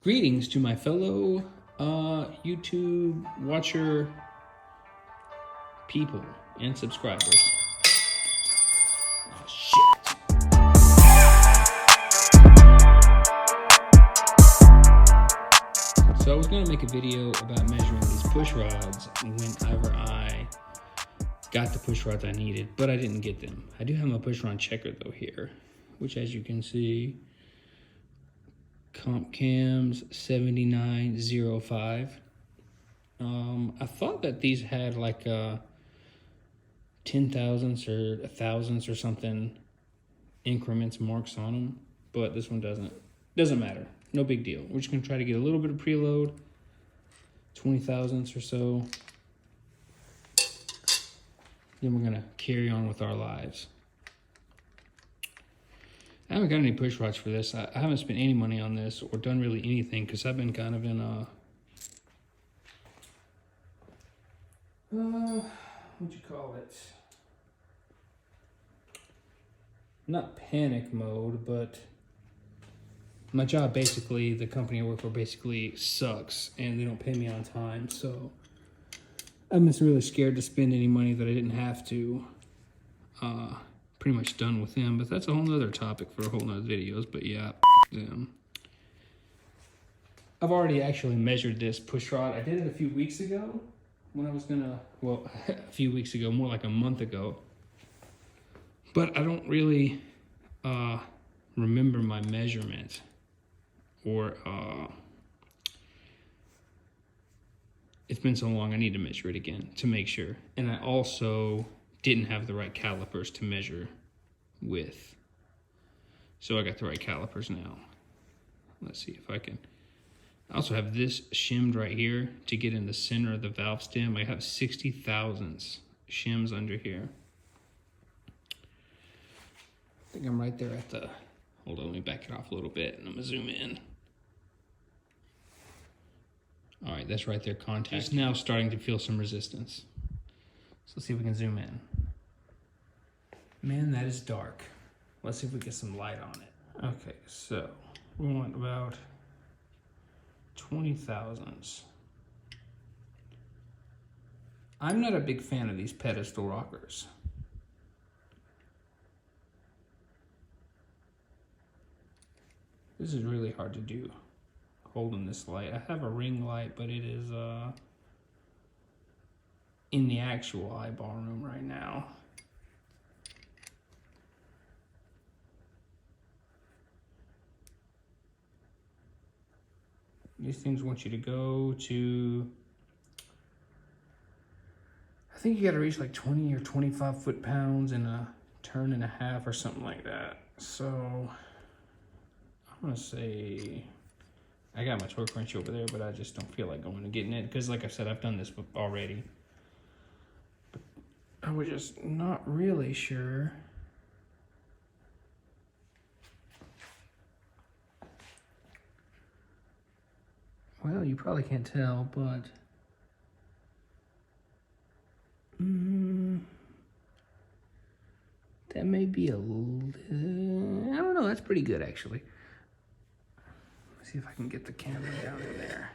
Greetings to my fellow YouTube watcher people and subscribers. Oh, shit. So I was going to make a video about measuring these push rods whenever I got the push rods I needed, but I didn't get them. I do have my push rod checker though here, which as you can see, comp cams 7905. I thought that these had like 10,000ths or 1,000ths or something increments marks on them, but this one doesn't matter. No big deal. We're just gonna try to get a little bit of preload, 20,000ths or so. Then we're gonna carry on with our lives. I haven't got any push rods for this. I haven't spent any money on this or done really anything because I've been kind of in a, what'd you call it? Not panic mode, but my job basically, the company I work for basically sucks and they don't pay me on time. So I'm just really scared to spend any money that I didn't have to. Pretty much done with them, but that's a whole nother topic for a whole nother videos. But yeah, them. I've already actually measured this push rod. I did it a few weeks ago when I was gonna, well, a few weeks ago, more like a month ago. But I don't really remember my measurement or it's been so long I need to measure it again to make sure. And I also didn't have the right calipers to measure with. So I got the right calipers now. Let's see if I can. I also have this shimmed right here to get in the center of the valve stem. I have 60,000ths shims under here. I think I'm right there at the, hold on, let me back it off a little bit and I'm gonna zoom in. All right, that's right there, contact. It's now starting to feel some resistance. So let's see if we can zoom in. Man, that is dark. Let's see if we get some light on it. Okay, so we want about 20,000ths. I'm not a big fan of these pedestal rockers. This is really hard to do, holding this light. I have a ring light, but it is in the actual eyeball room right now. These things want you to go to, I think you gotta reach like 20 or 25 foot-pounds in a turn and a half or something like that. So I'm gonna say, I got my torque wrench over there, but I just don't feel like going and getting it because like I said, I've done this already. But I was just not really sure. Well, you probably can't tell, but that may be a little, I don't know, that's pretty good actually. Let's see if I can get the camera down in there.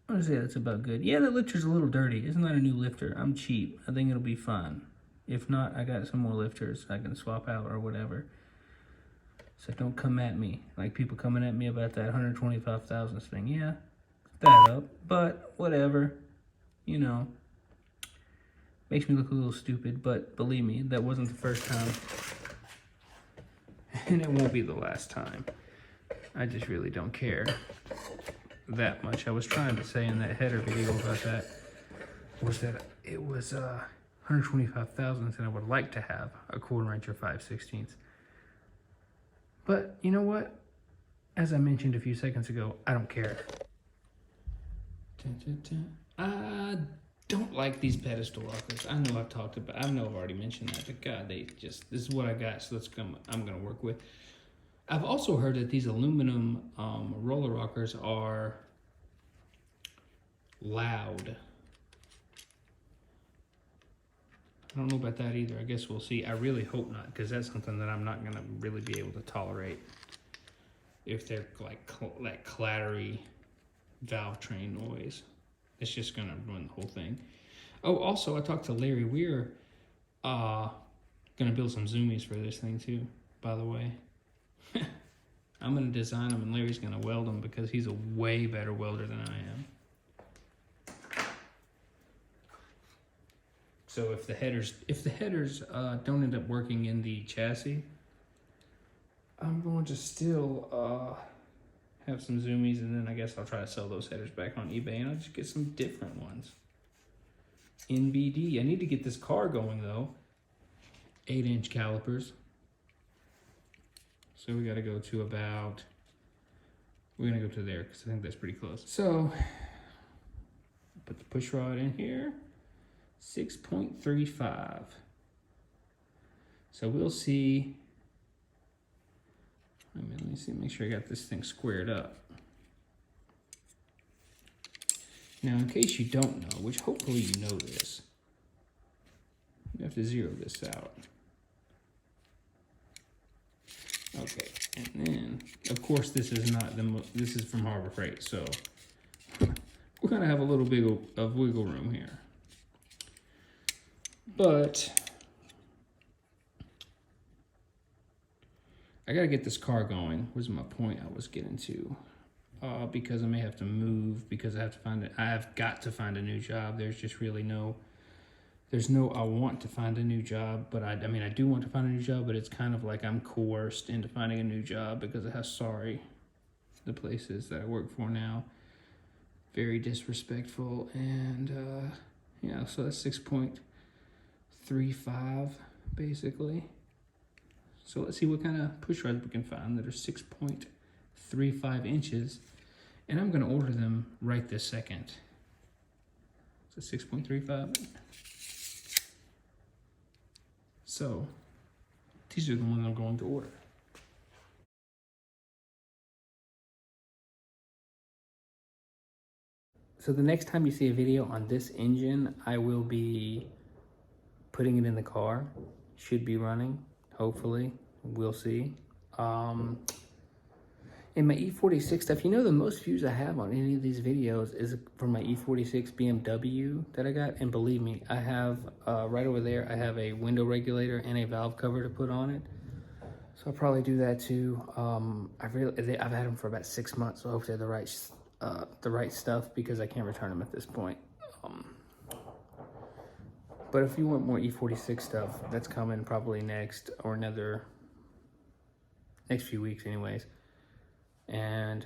I'd say that's about good. Yeah, that lifter's a little dirty. Isn't that a new lifter? I'm cheap. I think it'll be fine. If not, I got some more lifters I can swap out or whatever. So don't come at me like people coming at me about that 125,000 thing. Yeah, that up, but whatever, you know, makes me look a little stupid, but believe me, that wasn't the first time and it won't be the last time. I just really don't care that much. I was trying to say in that header video about that was that it was 125,000ths and I would like to have a 1/4 inch or 5/16. But you know what? As I mentioned a few seconds ago, I don't care. I don't like these pedestal rockers. I know I've talked about, I know I've already mentioned that, but God, they just, this is what I got, so I'm gonna work with. I've also heard that these aluminum roller rockers are loud. don't know about that either. I guess we'll see. I really hope not, because that's something that I'm not gonna really be able to tolerate. If they're like that clattery valve train noise, it's just gonna ruin the whole thing. Oh, also I talked to Larry. We're gonna build some zoomies for this thing too, by the way. I'm gonna design them and Larry's gonna weld them because he's a way better welder than I am. So if the headers don't end up working in the chassis, I'm going to still have some zoomies, and then I guess I'll try to sell those headers back on eBay, and I'll just get some different ones. NBD. I need to get this car going though. 8-inch calipers. So we got to go to about. We're gonna go to there because I think that's pretty close. So put the push rod in here. 6.35. So we'll see. Let me see, make sure I got this thing squared up. Now, in case you don't know, which hopefully you know this, you have to zero this out. Okay, and then, of course, this is not this is from Harbor Freight, so we're gonna have a little bit of wiggle room here. But I gotta get this car going. Was my point I was getting to? Because I may have to move, because I have got to find a new job. There's just really I want to find a new job, but I mean, I do want to find a new job, but it's kind of like I'm coerced into finding a new job because of how sorry the place is that I work for now. Very disrespectful, and yeah, so that's 6.35 basically. So let's see what kind of push rods we can find that are 6.35 inches, and I'm gonna order them right this second. So 6.35. So these are the ones I'm going to order. So the next time you see a video on this engine, I will be putting it in the car. Should be running, hopefully. We'll see. In my E46 stuff, you know, the most views I have on any of these videos is from my E46 BMW that I got. And believe me, I have, right over there, I have a window regulator and a valve cover to put on it. So I'll probably do that too. I've had them for about 6 months, so hopefully they're the right stuff, because I can't return them at this point. But if you want more E46 stuff, that's coming probably next few weeks anyways. And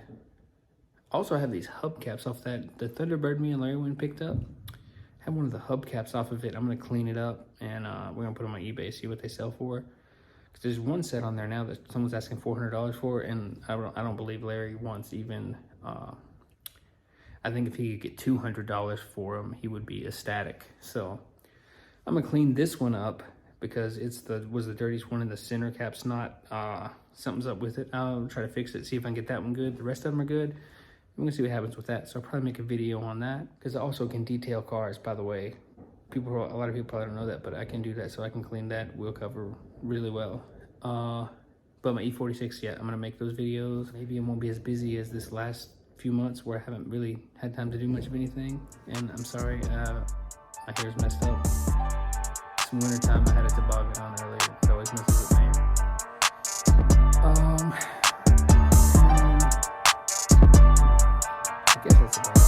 also I have these hubcaps off the Thunderbird me and Larry went and picked up. I have one of the hubcaps off of it. I'm gonna clean it up, and we're gonna put them on eBay, see what they sell for. Because there's one set on there now that someone's asking $400 for, and I don't believe Larry wants even, I think if he could get $200 for them, he would be ecstatic. So I'm gonna clean this one up because was the dirtiest one, and the center cap's not, something's up with it. I'll try to fix it, see if I can get that one good. The rest of them are good. I'm gonna see what happens with that. So I'll probably make a video on that, because I also can detail cars, by the way. A lot of people probably don't know that, but I can do that, so I can clean that wheel cover really well. But my E46, yeah, I'm gonna make those videos. Maybe it won't be as busy as this last few months where I haven't really had time to do much of anything. And I'm sorry, my hair's messed up. It's wintertime, I had a toboggan on earlier. It always messes with my hair. I guess that's about it.